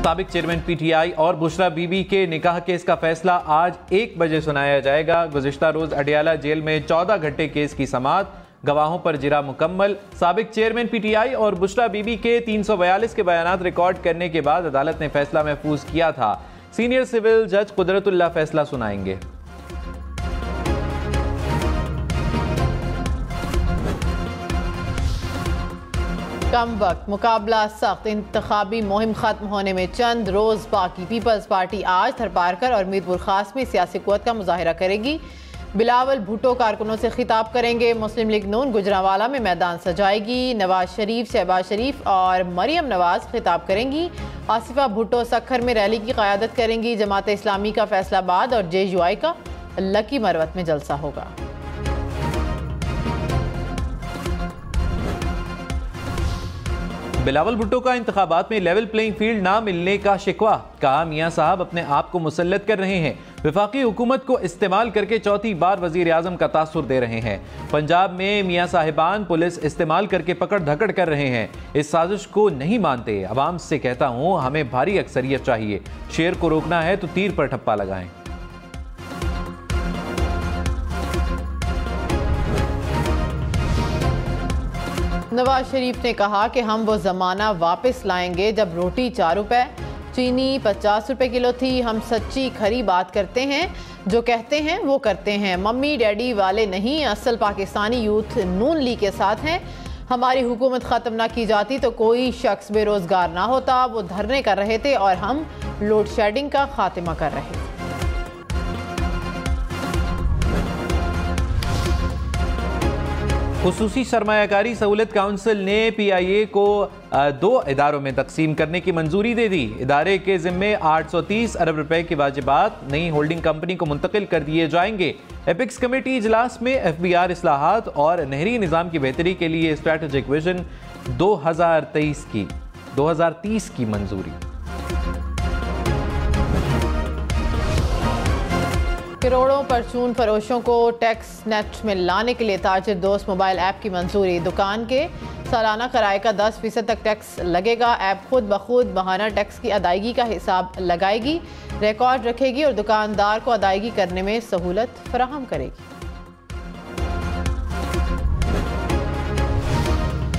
साबिक chairman PTI और बुशरा बीबी के निकाह केस का फैसला आज 1 बजे सुनाया जाएगा। गुज़िश्ता रोज अडियाला जेल में 14 घंटे केस की समाअत, गवाहों पर जिरा मुकम्मल। साबिक चेयरमैन पीटीआई और बुशरा बीबी के 342 के बयानात रिकॉर्ड करने के बाद अदालत ने फैसला महफूज किया था। सीनियर सिविल जज कुदरतुल्लाह फैसला सुनाएंगे। कम वक्त, मुकाबला सख्त, इंतखाबी मुहिम खत्म होने में चंद रोज बाकी। पीपल्स पार्टी आज थरपारकर और मीरपुर खास में सियासी कुव्वत का मुजाहिरा करेगी। बिलावल भुट्टो कारकुनों से खिताब करेंगे। मुस्लिम लीग नून गुजरांवाला में मैदान सजाएगी। नवाज शरीफ, शहबाज शरीफ और मरियम नवाज खिताब करेंगी। आसिफा भुट्टो सखर में रैली की क़यादत करेंगी। जमात इस्लामी का फैसलाबाद और JUI का लकी मरवत में जलसा होगा। बिलावल भुट्टो का इंतखाबात में लेवल प्लेइंग फील्ड ना मिलने का शिकवा। कहा मियां साहब अपने आप को मुसल्लत कर रहे हैं, वफाकी हुकूमत को इस्तेमाल करके चौथी बार वजीर आजम का तासुर दे रहे हैं। पंजाब में मियां साहिबान पुलिस इस्तेमाल करके पकड़ धकड़ कर रहे हैं, इस साजिश को नहीं मानते। अवाम से कहता हूं हमें भारी अक्सरियत चाहिए, शेर को रोकना है तो तीर पर ठप्पा लगाएं। नवाज शरीफ ने कहा कि हम वो ज़माना वापस लाएंगे जब रोटी 4 रुपए, चीनी 50 रुपए किलो थी। हम सच्ची खरी बात करते हैं, जो कहते हैं वो करते हैं। मम्मी डैडी वाले नहीं, असल पाकिस्तानी यूथ नून लीग के साथ हैं। हमारी हुकूमत ख़त्म ना की जाती तो कोई शख्स बेरोज़गार ना होता। वो धरने कर रहे थे और हम लोड शेडिंग का खात्मा कर रहे थे। खुसूसी सरमायाकारी सहूलत काउंसिल ने PIA को 2 इदारों में तकसीम करने की मंजूरी दे दी। इदारे के जिम्मे 830 अरब रुपए के वाजिबात नई होल्डिंग कंपनी को मुंतकिल कर दिए जाएंगे। एपिक्स कमेटी इजलास में FBR इस्लाहात और नहरी निज़ाम की बेहतरी के लिए स्ट्रैटेजिक विजन 2030 की मंजूरी। करोड़ों परचून फरोशों को टैक्स नेट में लाने के लिए ताजिर दोस्त मोबाइल ऐप की मंजूरी। दुकान के सालाना किराए का 10% तक टैक्स लगेगा। ऐप खुद ब खुद माहाना टैक्स की अदायगी का हिसाब लगाएगी, रिकॉर्ड रखेगी और दुकानदार को अदायगी करने में सहूलत फराहम करेगी।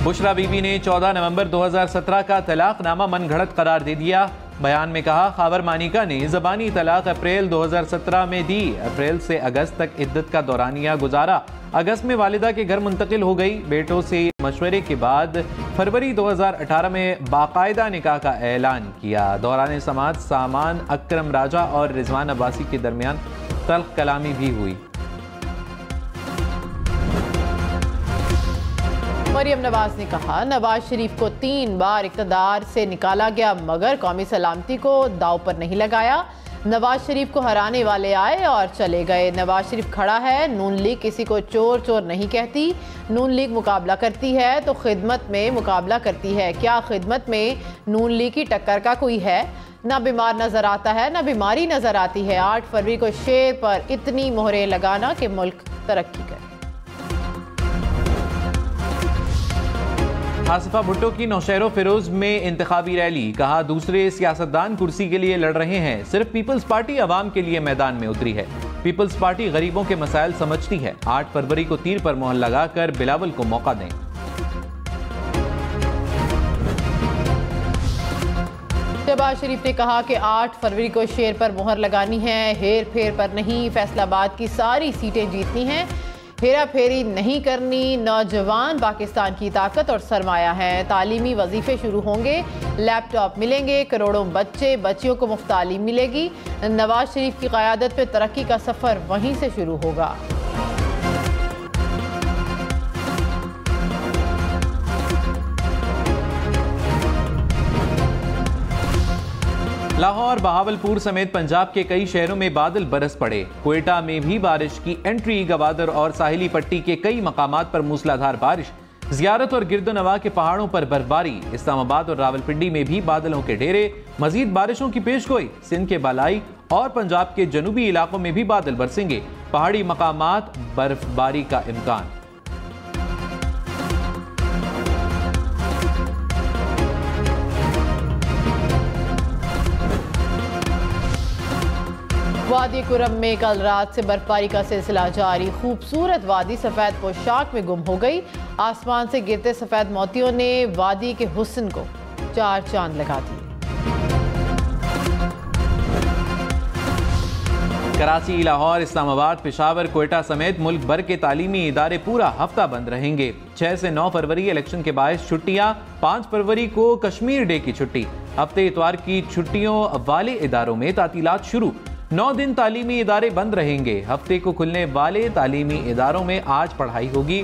बुशरा बीबी ने 14 नवंबर 2017 का तलाकनामा मनगढ़ंत करार दे दिया। बयान में कहा खावर मानिका ने ज़बानी तलाक अप्रैल 2017 में दी। अप्रैल से अगस्त तक इद्दत का दौरानिया गुजारा। अगस्त में वालिदा के घर मुंतकिल हो गई। बेटों से मशवरे के बाद फरवरी 2018 में बाकायदा निकाह का ऐलान किया। दौरान समाअत सामान अकरम राजा और रिजवान अब्बासी के दरमियान तल्ख कलामी भी हुई। मरियम नवाज ने कहा नवाज शरीफ को 3 बार इक़्तिदार से निकाला गया मगर कौमी सलामती को दाव पर नहीं लगाया। नवाज शरीफ को हराने वाले आए और चले गए। नवाज शरीफ खड़ा है, नून लीग किसी को चोर चोर नहीं कहती। नून लीग मुकाबला करती है तो खिदमत में मुकाबला करती है। क्या खिदमत में नून लीग की टक्कर का कोई है? ना बीमार नजर आता है ना बीमारी नजर आती है। 8 फरवरी को शेर पर इतनी मोहरें लगाना कि मुल्क तरक्की करे। आसिफा भुट्टो की नौशहरों फिरोज में इंतखाबी रैली। कहा दूसरे सियासतदान कुर्सी के लिए लड़ रहे हैं, सिर्फ पीपल्स पार्टी अवाम के लिए मैदान में उतरी है। पीपल्स पार्टी गरीबों के मसाइल समझती है। 8 फरवरी को तीर पर मोहर लगाकर बिलावल को मौका दें। शहबाज शरीफ ने कहा कि 8 फरवरी को शेर पर मोहर लगानी है, हेर फेर पर नहीं। फैसलाबाद की सारी सीटें जीतनी हैं, हेरा फेरी नहीं करनी। नौजवान पाकिस्तान की ताकत और सरमाया है। तालीमी वजीफे शुरू होंगे, लैपटॉप मिलेंगे, करोड़ों बच्चे बच्चियों को मुफ्त तालीम मिलेगी। नवाज शरीफ की क़यादत में तरक्की का सफ़र वहीं से शुरू होगा। लाहौर, बहावलपुर समेत पंजाब के कई शहरों में बादल बरस पड़े। क्वेटा में भी बारिश की एंट्री। गवादर और साहिली पट्टी के कई मकामात पर मूसलाधार बारिश। ज़ियारत और गिरदोनवा के पहाड़ों पर बर्फबारी। इस्लामाबाद और रावलपिंडी में भी बादलों के डेरे। मजीद बारिशों की पेशगोई। सिंध के बालाई और पंजाब के जनूबी इलाकों में भी बादल बरसेंगे। पहाड़ी मकामात बर्फबारी का इम्कान। वादी कुरम में कल रात से बर्फबारी का सिलसिला जारी। खूबसूरत वादी सफेद पोशाक में गुम हो गई। आसमान से गिरते सफेद मोतियों ने वादी के हुस्न को चार चांद लगा दिए। कराची, लाहौर, इस्लामाबाद, पेशावर, कोयटा समेत मुल्क भर के तालीमी इदारे पूरा हफ्ता बंद रहेंगे। 6 से 9 फरवरी इलेक्शन के बायस छुट्टियां, 5 फरवरी को कश्मीर डे की छुट्टी। हफ्ते इतवार की छुट्टियों वाले इदारों में तातीलात शुरू। 9 दिन तालीमी इदारे बंद रहेंगे। हफ्ते को खुलने वाले तालीमी इदारों में आज पढ़ाई होगी।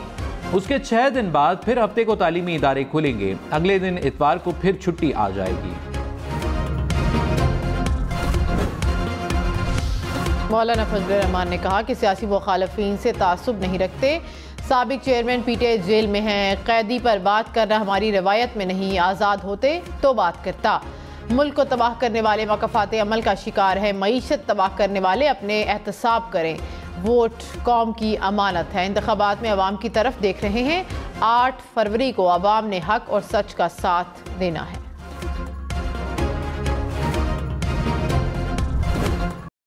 उसके 6 दिन बाद फिर हफ्ते को तालीमी इदारे खुलेंगे। अगले दिन इतवार को फिर छुट्टी आ जाएगी। मौलाना फजलुर रहमान ने कहा कि सियासी मुखालफीन से तासुब नहीं रखते। साबिक चेयरमैन पीटीआई जेल में हैं। कैदी पर बात करना हमारी रवायत में नहीं। आज़ाद होते तो बात करता। मुल्क को तबाह करने वाले वक़फ़ात अमल का शिकार है। मईशत तबाह करने वाले अपने एहतसाब करें। वोट कौम की अमानत है। इंतखाबात में अवाम की तरफ देख रहे हैं। 8 फरवरी को अवाम ने हक और सच का साथ देना है।